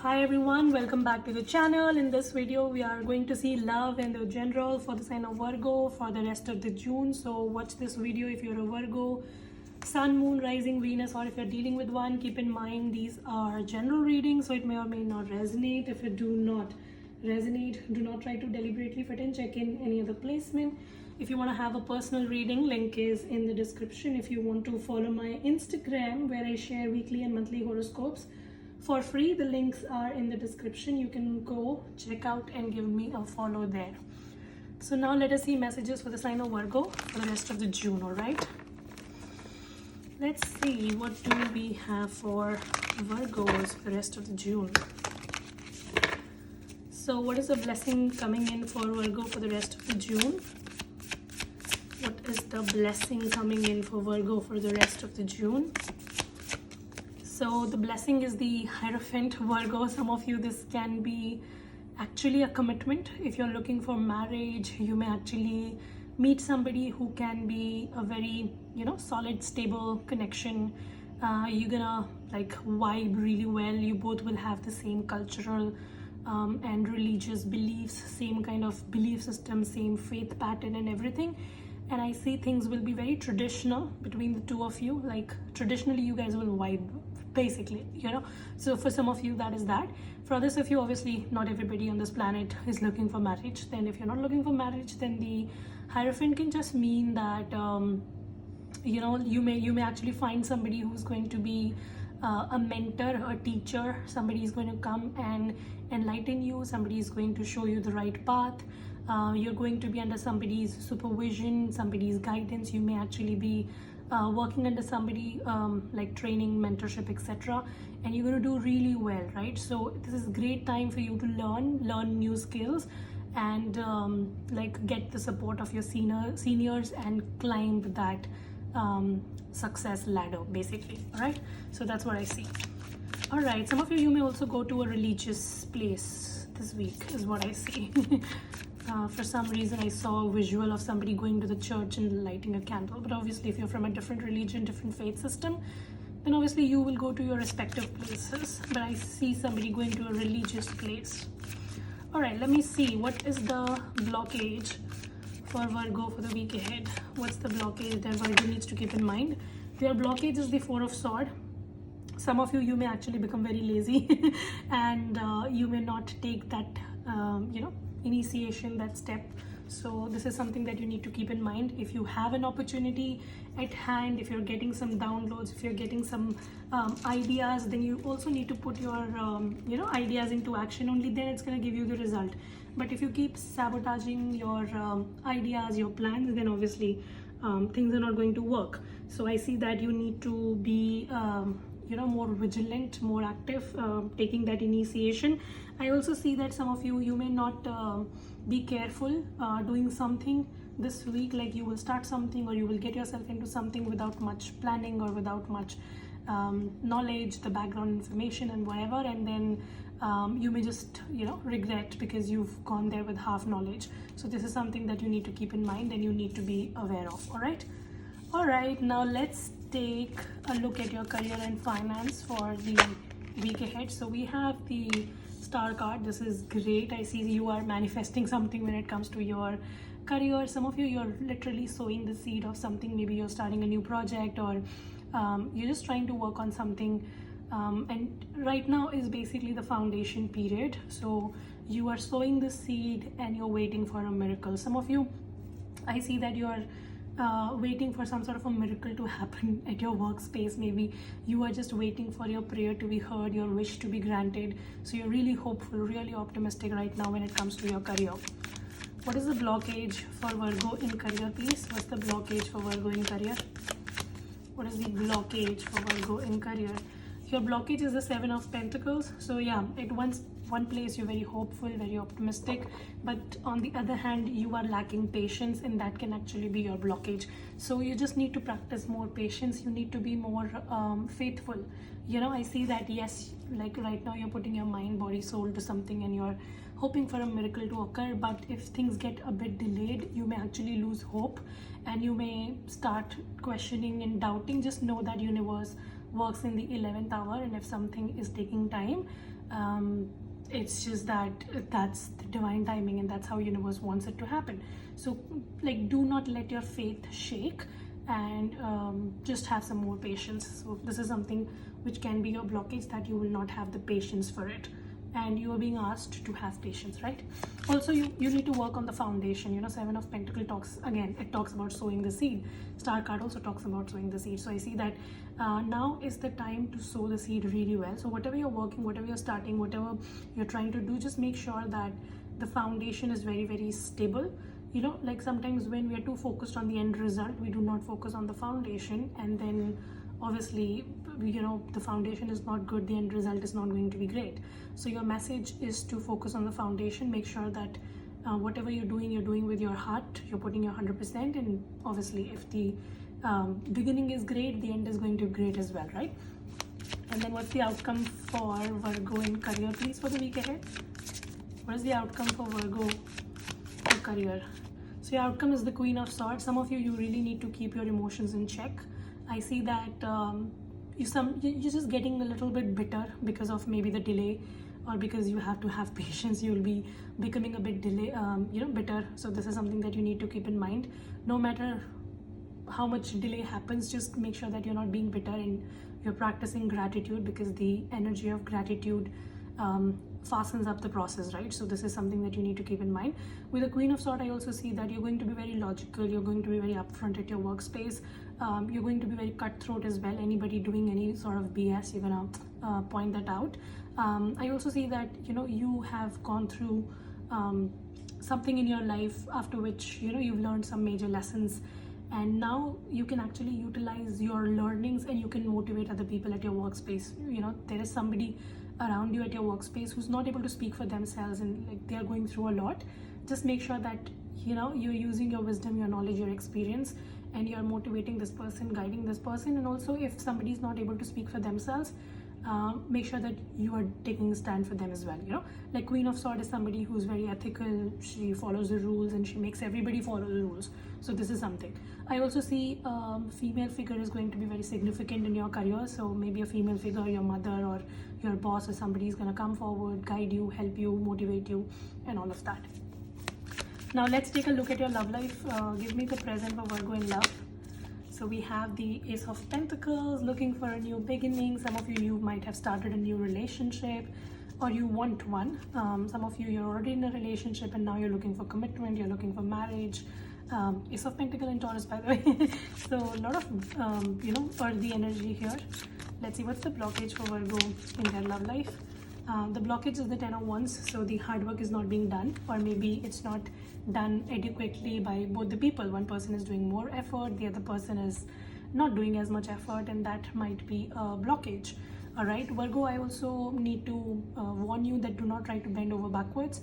Hi everyone, welcome back to the channel. In this video we are going to see love in the general for the sign of Virgo for the rest of the June. So watch this video if you're a Virgo, Sun, Moon, Rising, Venus, or if you're dealing with one. Keep in mind these are general readings, so it may or may not resonate. If it do not resonate, do not try to deliberately fit in. Check in any other placement. If you want to have a personal reading, link is in the description. If you want to follow my Instagram where I share weekly and monthly horoscopes for free, the links are in the description. You can go check out and give me a follow there. So now let us see messages for the sign of Virgo for the rest of the June. All right, let's see what do we have for Virgos for the rest of the June. So what is the blessing coming in for Virgo for the rest of the June? What is the blessing coming in for Virgo for the rest of the June? So the blessing is the Hierophant, Virgo. Some of you, this can be actually a commitment. If you're looking for marriage, you may actually meet somebody who can be a very, solid, stable connection. You're gonna vibe really well. You both will have the same cultural and religious beliefs, same kind of belief system, same faith pattern and everything. And I see things will be very traditional between the two of you. Like traditionally you guys will vibe, basically, so for some of you that is that. For others of you, obviously not everybody on this planet is looking for marriage. Then if you're not looking for marriage, then the Hierophant can just mean that you may actually find somebody who's going to be a mentor, a teacher. Somebody is going to come and enlighten you. Somebody is going to show you the right path. You're going to be under somebody's supervision, somebody's guidance. You may actually be working under somebody, like training, mentorship, etc. And you're going to do really well, right? So this is a great time for you to learn new skills and get the support of your seniors and climb that success ladder, basically. All right, so that's what I see. All right, some of you may also go to a religious place this week is what I see. For some reason I saw a visual of somebody going to the church and lighting a candle, but obviously if you're from a different religion, different faith system, then obviously you will go to your respective places. But I see somebody going to a religious place. All right, let me see what is the blockage for Virgo for the week ahead. What's the blockage that Virgo needs to keep in mind? Your blockage is the Four of Swords. Some of you may actually become very lazy and you may not take that initiation, that step. So this is something that you need to keep in mind. If you have an opportunity at hand, if you're getting some downloads, if you're getting some ideas, then you also need to put your ideas into action. Only then it's going to give you the result. But if you keep sabotaging your ideas, your plans, then obviously things are not going to work. So I see that you need to be more vigilant, more active, taking that initiation. I also see that some of you may not be careful doing something this week. Like you will start something or you will get yourself into something without much planning or without much knowledge, the background information and whatever, and then you may just regret because you've gone there with half knowledge. So this is something that you need to keep in mind and you need to be aware of. All right, now let's take a look at your career and finance for the week ahead. So we have the Star card. This is great. I see you are manifesting something when it comes to your career. Some of you're literally sowing the seed of something. Maybe you're starting a new project or you're just trying to work on something, and right now is basically the foundation period. So you are sowing the seed and you're waiting for a miracle. Some of you, I see that you are waiting for some sort of a miracle to happen at your workspace. Maybe you are just waiting for your prayer to be heard, your wish to be granted. So you're really hopeful, really optimistic right now when it comes to your career. What is the blockage for Virgo in career, please? What's the blockage for Virgo in career? What is the blockage for Virgo in career? Your blockage is the Seven of Pentacles. So yeah, at one place you're very hopeful, very optimistic, but on the other hand you are lacking patience, and that can actually be your blockage. So you just need to practice more patience. You need to be more faithful. I see that, yes, like right now you're putting your mind, body, soul to something and you're hoping for a miracle to occur, but if things get a bit delayed, you may actually lose hope and you may start questioning and doubting. Just know that universe works in the 11th hour, and if something is taking time, It's just that that's the divine timing, and that's how universe wants it to happen. So like, do not let your faith shake, and just have some more patience. So this is something which can be your blockage, that you will not have the patience for it, and you are being asked to have patience, right? Also, you need to work on the foundation. Seven of Pentacles talks, again, it talks about sowing the seed. Star card also talks about sowing the seed. So I see that now is the time to sow the seed really well. So whatever you're working, whatever you're starting, whatever you're trying to do, just make sure that the foundation is very, very stable. Like sometimes when we are too focused on the end result, we do not focus on the foundation, and then obviously the foundation is not good, the end result is not going to be great. So your message is to focus on the foundation. Make sure that whatever you're doing with your heart, you're putting your 100%, and obviously if the beginning is great, the end is going to be great as well, right? And then what's the outcome for Virgo in career, please, for the week ahead? What is the outcome for Virgo for career? So your outcome is the Queen of Swords. Some of you really need to keep your emotions in check. I see that you're just getting a little bit bitter because of maybe the delay, or because you have to have patience. You'll be becoming a bit bitter. So this is something that you need to keep in mind. No matter how much delay happens, just make sure that you're not being bitter, and you're practicing gratitude, because the energy of gratitude fastens up the process, right? So this is something that you need to keep in mind. With the Queen of Swords, I also see that you're going to be very logical, you're going to be very upfront at your workspace, you're going to be very cutthroat as well. Anybody doing any sort of BS, you're gonna point that out. I also see that you have gone through something in your life, after which you've learned some major lessons, and now you can actually utilize your learnings, and you can motivate other people at your workspace. There is somebody around you at your workspace who's not able to speak for themselves, and like they are going through a lot. Just make sure that you're using your wisdom, your knowledge, your experience, and you're motivating this person, guiding this person. And also, if somebody is not able to speak for themselves, make sure that you are taking a stand for them as well. Like Queen of Swords is somebody who's very ethical, she follows the rules, and she makes everybody follow the rules. So this is something. I also see female figure is going to be very significant in your career. So maybe a female figure, your mother or your boss or somebody is going to come forward, guide you, help you, motivate you, and all of that. Now let's take a look at your love life. Give me the present for Virgo in love. So we have the Ace of Pentacles, looking for a new beginning. Some of you might have started a new relationship, or you want one. Some of you're already in a relationship, and now you're looking for commitment, you're looking for marriage. Ace of Pentacles in Taurus, by the way. So a lot of earthy energy here. Let's see what's the blockage for Virgo in their love life. The blockage is the 10 of Wands. So the hard work is not being done, or maybe it's not done adequately by both the people. One person is doing more effort, the other person is not doing as much effort, and that might be a blockage. All right, Virgo, I also need to warn you that do not try to bend over backwards.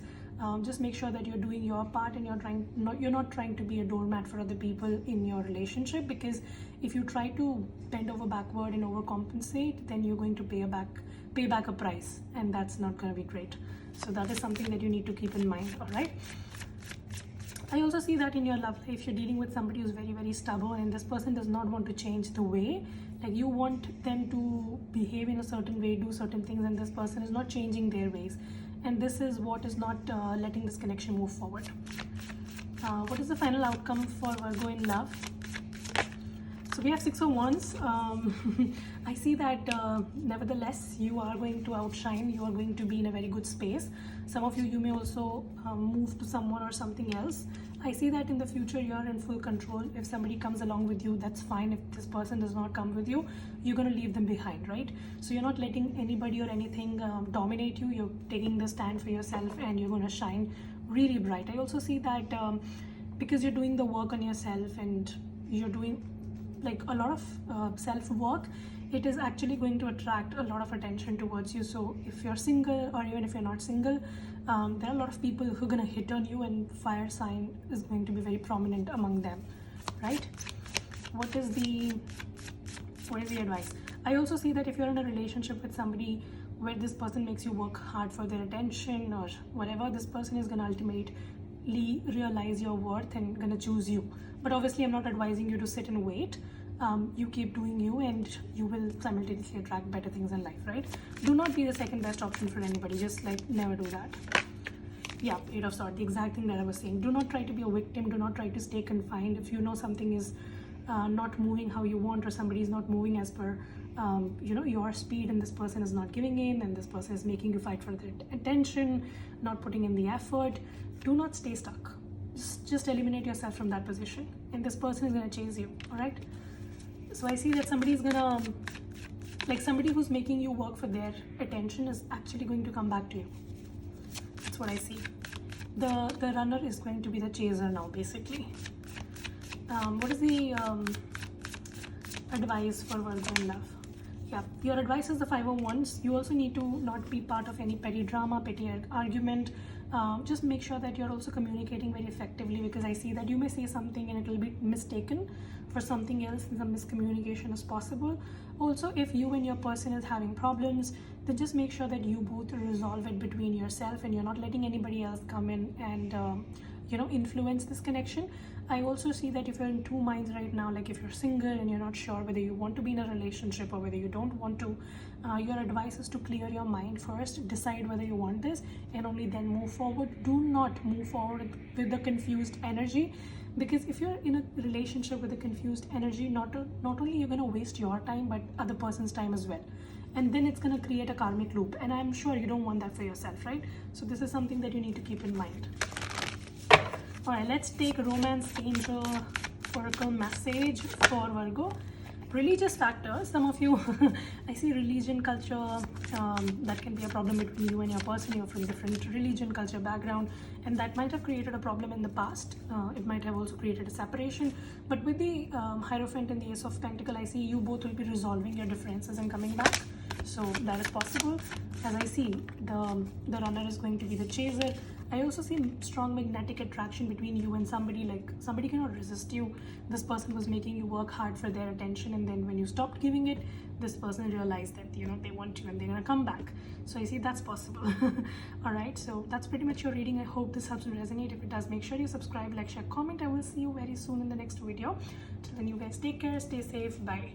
Just make sure that you're doing your part, and you're not trying to be a doormat for other people in your relationship, because if you try to bend over backward and overcompensate, then you're going to pay back a price, and that's not going to be great. So that is something that you need to keep in mind. All right, I also see that in your love life, you're dealing with somebody who's very, very stubborn, and this person does not want to change the way. Like, you want them to behave in a certain way, do certain things, and this person is not changing their ways. And this is what is not letting this connection move forward. What is the final outcome for Virgo in love? So we have 6 of Wands. I see that nevertheless, you are going to outshine. You are going to be in a very good space. Some of you may also move to someone or something else. I see that in the future, you are in full control. If somebody comes along with you, that's fine. If this person does not come with you, you're going to leave them behind, right? So you're not letting anybody or anything dominate you. You're taking the stand for yourself, and you're going to shine really bright. I also see that because you're doing the work on yourself, and you're doing like a lot of self-work, it is actually going to attract a lot of attention towards you. So if you're single, or even if you're not single, there are a lot of people who are going to hit on you, and fire sign is going to be very prominent among them, right? What is the advice? I also see that if you're in a relationship with somebody where this person makes you work hard for their attention or whatever, this person is going to ultimately realize your worth and going to choose you. But obviously, I'm not advising you to sit and wait. you keep doing you, and you will simultaneously attract better things in life, right? Do not be the second best option for anybody. Just like never do that. Yeah, Eight of Swords, the exact thing that I was saying. Do not try to be a victim. Do not try to stay confined. If you know something is not moving how you want, or somebody is not moving as per your speed, and this person is not giving in, and this person is making you fight for their attention, not putting in the effort, do not stay stuck. Just eliminate yourself from that position, and this person is going to chase you. All right, so I see that somebody is gonna, like, somebody who's making you work for their attention is actually going to come back to you. That's what I see. The runner is going to be the chaser now, basically. What is the advice for Virgo in love? Yeah, your advice is the Five of Wands. You also need to not be part of any petty drama, petty argument. Just make sure that you're also communicating very effectively, because I see that you may say something and it will be mistaken for something else, and some miscommunication is possible. Also, if you and your person is having problems, then just make sure that you both resolve it between yourself, and you're not letting anybody else come in and influence this connection. I also see that if you're in two minds right now, like if you're single and you're not sure whether you want to be in a relationship or whether you don't want to, your advice is to clear your mind first, decide whether you want this, and only then move forward. Do not move forward with the confused energy, because if you're in a relationship with a confused energy, not only you're going to waste your time, but other person's time as well, and then it's going to create a karmic loop, and I'm sure you don't want that for yourself, right? So this is something that you need to keep in mind. All right, let's take Romance Angel Oracle message for Virgo. Religious factors. Some of you, I see religion, culture, that can be a problem between you and your person. You're from different religion, culture, background, and that might have created a problem in the past. It might have also created a separation. But with the Hierophant and the Ace of Pentacles, I see you both will be resolving your differences and coming back. So that is possible. As I see, the runner is going to be the chaser. I also see strong magnetic attraction between you and somebody. Like, somebody cannot resist you. This person was making you work hard for their attention, and then when you stopped giving it, this person realized that they want you and they're gonna come back. So I see that's possible. All right, so that's pretty much your reading. I hope this helps to resonate. If it does, make sure you subscribe, like, share, comment. I will see you very soon in the next video. Till then, you guys take care, stay safe, bye.